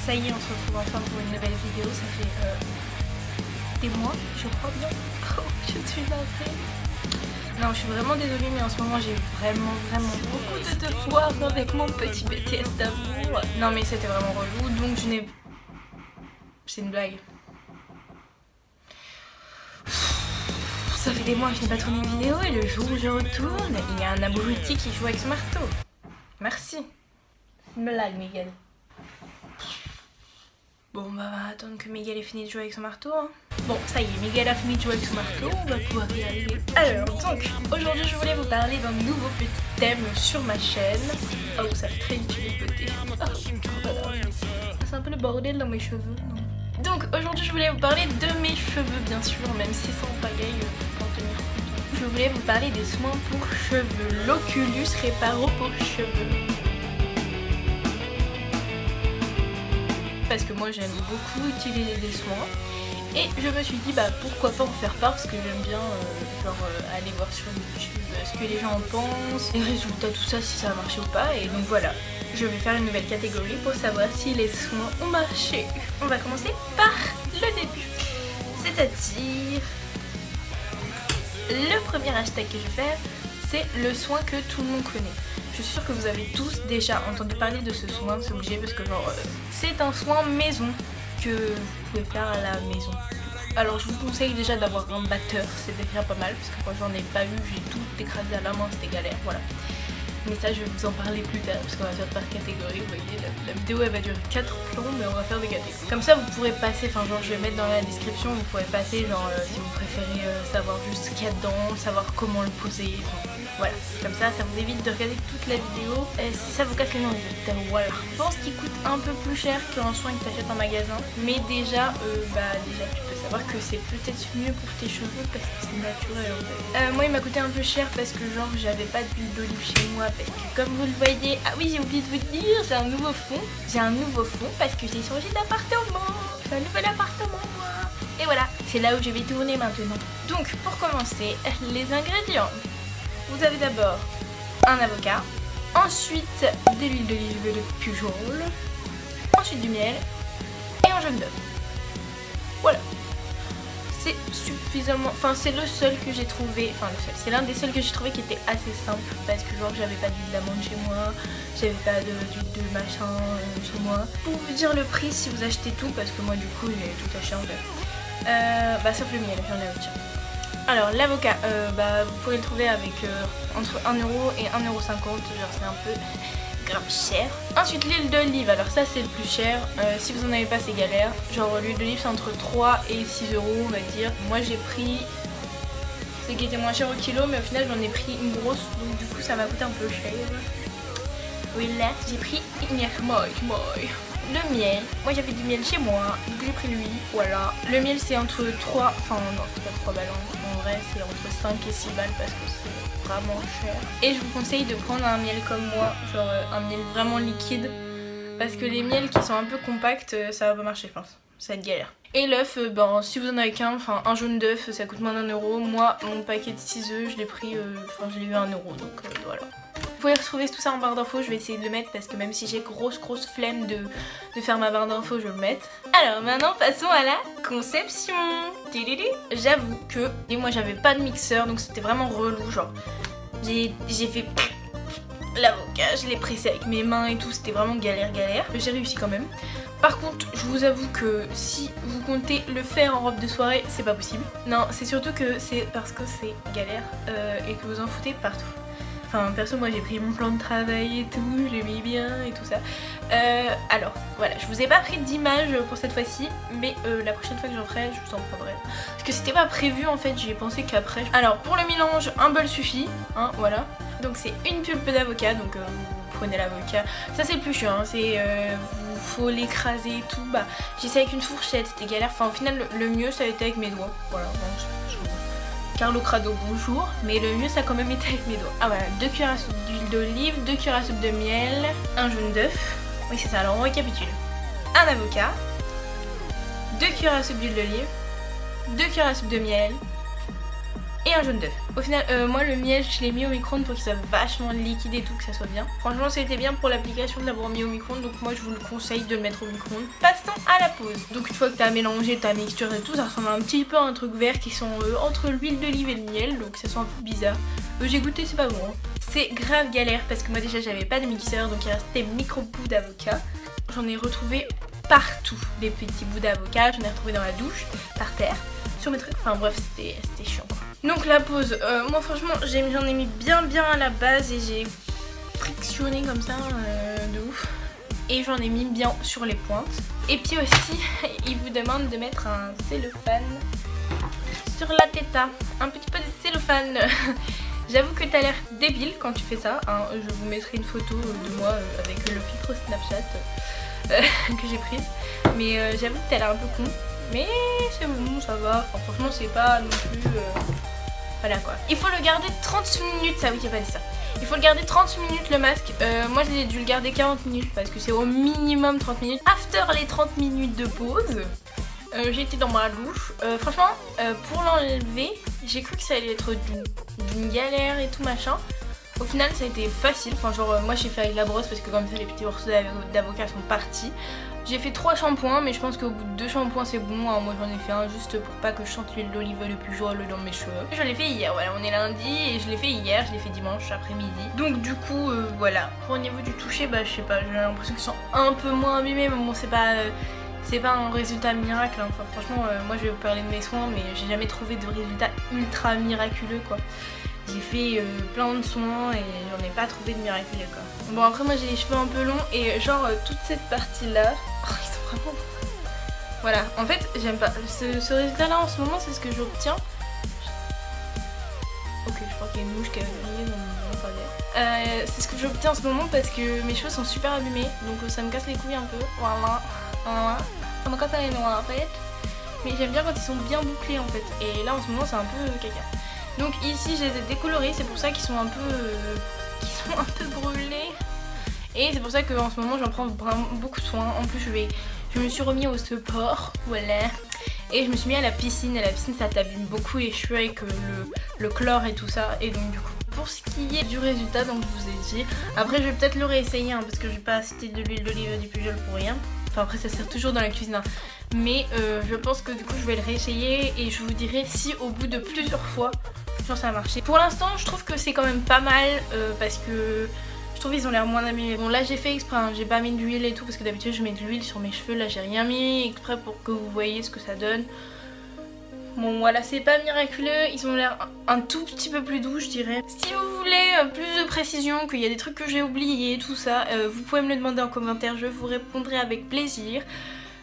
ça y est, on se retrouve enfin pour une nouvelle vidéo. Ça fait des mois, je crois bien. Oh, je suis navrée. Non, je suis vraiment désolée, mais en ce moment j'ai vraiment beaucoup de devoirs avec mon petit BTS d'amour. Non mais c'était vraiment relou, donc je n'ai... C'est une blague. Ça fait des mois que je n'ai pas tourné une vidéo et le jour où je retourne, il y a un abruti qui joue avec ce marteau. Merci. Une blague, Miguel. Bon, bah, on va attendre que Miguel ait fini de jouer avec son marteau. Hein. Bon, ça y est, Miguel a fini de jouer avec son marteau, on va pouvoir y arriver. Alors, donc, aujourd'hui, je voulais vous parler d'un nouveau petit thème sur ma chaîne. Oh, ça fait très beauté. Oh, voilà. C'est un peu le bordel dans mes cheveux, non? Donc, aujourd'hui, je voulais vous parler de mes cheveux, bien sûr, même si sans pagaille, pour en tenir compte. Je voulais vous parler des soins pour cheveux, l'Oculus Reparo pour cheveux. Parce que moi j'aime beaucoup utiliser des soins et je me suis dit bah pourquoi pas en faire part parce que j'aime bien aller voir sur YouTube ce que les gens en pensent, les résultats, tout ça, si ça a marché ou pas. Et donc voilà, je vais faire une nouvelle catégorie pour savoir si les soins ont marché. On va commencer par le début, c'est-à-dire le premier hashtag que je vais faire, c'est le soin que tout le monde connaît. Je suis sûre que vous avez tous déjà entendu parler de ce soin, c'est obligé parce que genre c'est un soin maison que vous pouvez faire à la maison. Alors je vous conseille déjà d'avoir un batteur, c'est déjà pas mal parce que moi j'en ai pas eu, j'ai tout écrasé à la main, c'était galère, voilà. Mais ça je vais vous en parler plus tard parce qu'on va faire par catégorie, vous voyez, la vidéo elle va durer 4 plombs mais on va faire des catégories. Comme ça vous pourrez passer, enfin genre je vais mettre dans la description, vous pourrez passer genre si vous préférez savoir juste ce qu'il y a dedans, savoir comment le poser, enfin, voilà, comme ça vous évite de regarder toute la vidéo si ça vous casse les noisettes, voilà. Je pense qu'il coûte un peu plus cher qu'un soin que tu achètes en magasin, mais déjà, déjà tu peux savoir que c'est peut-être mieux pour tes cheveux parce que c'est naturel en fait. Moi il m'a coûté un peu cher parce que genre j'avais pas d'huile d'olive chez moi parce que comme vous le voyez, ah oui j'ai oublié de vous dire, j'ai un nouveau fond parce que j'ai changé d'appartement, j'ai un nouvel appartement moi. Et voilà, c'est là où je vais tourner maintenant. Donc pour commencer, les ingrédients. Vous avez d'abord un avocat, ensuite de l'huile d'olive de Pujol, ensuite du miel et un jaune d'œuf. Voilà. C'est suffisamment... Enfin c'est le seul que j'ai trouvé... Enfin le seul. C'est l'un des seuls que j'ai trouvé qui était assez simple parce que genre j'avais pas d'huile d'amande chez moi, j'avais pas d'huile de machin chez moi. Pour vous dire le prix si vous achetez tout parce que moi du coup j'ai tout acheté en fait. Bah sauf le miel, j'en ai autre. Alors l'avocat, vous pouvez le trouver avec entre 1€ et 1,50€, genre c'est un peu grave cher. Ensuite l'huile d'olive, alors ça c'est le plus cher, si vous en avez pas c'est galère. Genre l'huile d'olive c'est entre 3 et 6€ on va dire. Moi j'ai pris ce qui était moins cher au kilo mais au final j'en ai pris une grosse donc du coup ça m'a coûté un peu cher. Oui là j'ai pris une le miel, moi j'avais du miel chez moi, donc j'ai pris lui, voilà. Le miel c'est entre 3, enfin non c'est pas 3 balles, en vrai c'est entre 5 et 6 balles parce que c'est vraiment cher. Et je vous conseille de prendre un miel comme moi, genre un miel vraiment liquide, parce que les miels qui sont un peu compacts, ça va pas marcher je pense, ça va être galère. Et l'œuf, si vous en avez qu'un, enfin un jaune d'œuf ça coûte moins d'1€, moi mon paquet de 6 œufs je l'ai pris, je l'ai eu à 1€, donc voilà. Vous pouvez retrouver tout ça en barre d'infos, je vais essayer de le mettre parce que même si j'ai grosse flemme de faire ma barre d'infos, je vais le mettre. Alors maintenant passons à la conception. J'avoue que moi j'avais pas de mixeur donc c'était vraiment relou, genre j'ai fait l'avocat, je l'ai pressé avec mes mains et tout, c'était vraiment galère. J'ai réussi quand même. Par contre, je vous avoue que si vous comptez le faire en robe de soirée, c'est pas possible. Non, c'est surtout que c'est parce que c'est galère et que vous en foutez partout. Enfin perso moi j'ai pris mon plan de travail et tout, j'ai mis bien et tout ça. Alors voilà, je vous ai pas pris d'images pour cette fois-ci, mais la prochaine fois que j'en ferai, je vous en prendrai. Parce que c'était pas prévu en fait, j'y ai pensé qu'après. Alors pour le mélange, un bol suffit, hein, voilà. Donc c'est une pulpe d'avocat, donc vous prenez l'avocat. Ça c'est le plus chiant, hein, c'est faut l'écraser et tout. Bah j'ai essayé avec une fourchette, c'était galère. Enfin au final le mieux ça a été avec mes doigts, voilà. Carlo Crado bonjour, mais le mieux ça a quand même été avec mes doigts. Ah voilà, 2 cuillères à soupe d'huile d'olive, 2 cuillères à soupe de miel, un jaune d'œuf, oui c'est ça, alors on récapitule. Un avocat, 2 cuillères à soupe d'huile d'olive, 2 cuillères à soupe de miel, et un jaune d'œuf. Au final, moi le miel je l'ai mis au micro-ondes pour qu'il soit vachement liquide et tout, que ça soit bien. Franchement c'était bien pour l'application de l'avoir mis au micro-ondes, donc moi je vous le conseille de le mettre au micro-ondes. Passons à la pause. Donc une fois que tu as mélangé ta mixture et tout, ça ressemble un petit peu à un truc vert qui sent entre l'huile d'olive et le miel, donc ça sent un peu bizarre. J'ai goûté, c'est pas bon. Hein. C'est grave galère parce que moi déjà j'avais pas de mixeur, donc il restait micro bouts d'avocat. J'en ai retrouvé partout des petits bouts d'avocat, j'en ai retrouvé dans la douche, par terre, sur mes trucs, enfin bref c'était chiant quoi. Donc la pause, moi franchement j'en ai mis bien à la base et j'ai frictionné comme ça de ouf. Et j'en ai mis bien sur les pointes. Et puis aussi, il vous demande de mettre un cellophane sur la teta, un petit peu de cellophane. J'avoue que t'as l'air débile quand tu fais ça, hein. Je vous mettrai une photo de moi avec le filtre Snapchat que j'ai prise. Mais j'avoue que t'as l'air un peu con. Mais c'est bon, ça va. Enfin, franchement, c'est pas non plus... Voilà quoi. Il faut le garder 30 minutes, ça oui, j'ai pas dit ça. Il faut le garder 30 minutes le masque. Moi j'ai dû le garder 40 minutes parce que c'est au minimum 30 minutes. After les 30 minutes de pause, j'étais dans ma douche. Franchement, pour l'enlever, j'ai cru que ça allait être d'une galère et tout machin. Au final ça a été facile, enfin genre moi j'ai fait avec la brosse parce que comme ça les petits morceaux d'avocat sont partis. J'ai fait 3 shampoings mais je pense qu'au bout de 2 shampoings c'est bon, hein. Moi j'en ai fait un juste pour pas que je sente l'huile d'olive le plus jaune dans mes cheveux. Je l'ai fait hier, voilà, on est lundi et je l'ai fait hier, je l'ai fait dimanche après-midi. Donc du coup voilà, pour au niveau du toucher, bah je sais pas, j'ai l'impression qu'ils sont un peu moins abîmés mais bon c'est pas un résultat miracle, hein. Enfin franchement moi je vais vous parler de mes soins mais j'ai jamais trouvé de résultat ultra miraculeux quoi. J'ai fait plein de soins et j'en ai pas trouvé de miraculeux quoi. Bon après moi j'ai les cheveux un peu longs et genre toute cette partie là, oh, ils sont vraiment... Voilà, en fait j'aime pas. Ce résultat là en ce moment c'est ce que j'obtiens. Ok, je crois qu'il y a une mouche qui a grillé dans mon pavillon. C'est ce que j'obtiens en ce moment parce que mes cheveux sont super abîmés, donc ça me casse les couilles un peu. Voilà, ça me casse les noix en fait. Mais j'aime bien quand ils sont bien bouclés en fait. Et là en ce moment c'est un peu caca. Donc ici je les ai décolorés, c'est pour ça qu'ils sont un peu brûlés. Et c'est pour ça qu'en ce moment j'en prends vraiment beaucoup de soin. En plus je me suis remis au sport, voilà. Et je me suis mis à la piscine. Et la piscine ça t'abîme beaucoup les cheveux avec le chlore et tout ça. Et donc du coup pour ce qui est du résultat, donc je vous ai dit. Après je vais peut-être le réessayer hein, parce que j'ai pas acheté de l'huile d'olive et du pujol pour rien. Enfin après ça sert toujours dans la cuisine hein. Mais je pense que du coup je vais le réessayer et je vous dirai si au bout de plusieurs fois ça a marché. Pour l'instant je trouve que c'est quand même pas mal parce que je trouve qu'ils ont l'air moins abîmés. Bon là j'ai fait exprès, hein, j'ai pas mis d'huile et tout parce que d'habitude je mets de l'huile sur mes cheveux. Là j'ai rien mis exprès pour que vous voyez ce que ça donne. Bon voilà, c'est pas miraculeux, ils ont l'air un tout petit peu plus doux je dirais. Si vous voulez plus de précision, qu'il y a des trucs que j'ai oubliés, tout ça, vous pouvez me le demander en commentaire, je vous répondrai avec plaisir.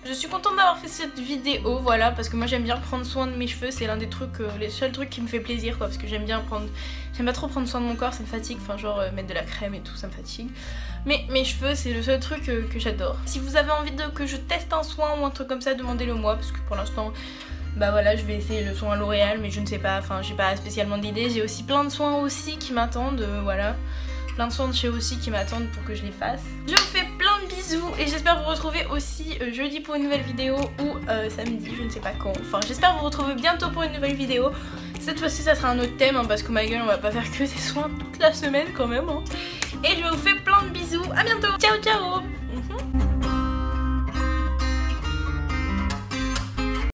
Je suis contente d'avoir fait cette vidéo, voilà, parce que moi j'aime bien prendre soin de mes cheveux, c'est l'un des trucs, les seuls trucs qui me fait plaisir quoi, parce que j'aime pas trop prendre soin de mon corps, ça me fatigue, enfin genre mettre de la crème et tout, ça me fatigue. Mais mes cheveux c'est le seul truc que j'adore. Si vous avez envie que je teste un soin ou un truc comme ça, demandez-le moi, parce que pour l'instant, bah voilà, je vais essayer le soin à L'Oréal, mais je ne sais pas, enfin j'ai pas spécialement d'idées, j'ai aussi plein de soins aussi qui m'attendent, voilà. Plein de soins de chez aussi qui m'attendent pour que je les fasse. Je vous fais plein de bisous et j'espère vous retrouver aussi jeudi pour une nouvelle vidéo ou samedi, je ne sais pas quand. Enfin j'espère vous retrouver bientôt pour une nouvelle vidéo. Cette fois-ci ça sera un autre thème hein, parce que ma gueule on va pas faire que des soins toute la semaine quand même hein. Et je vous fais plein de bisous, à bientôt, ciao ciao.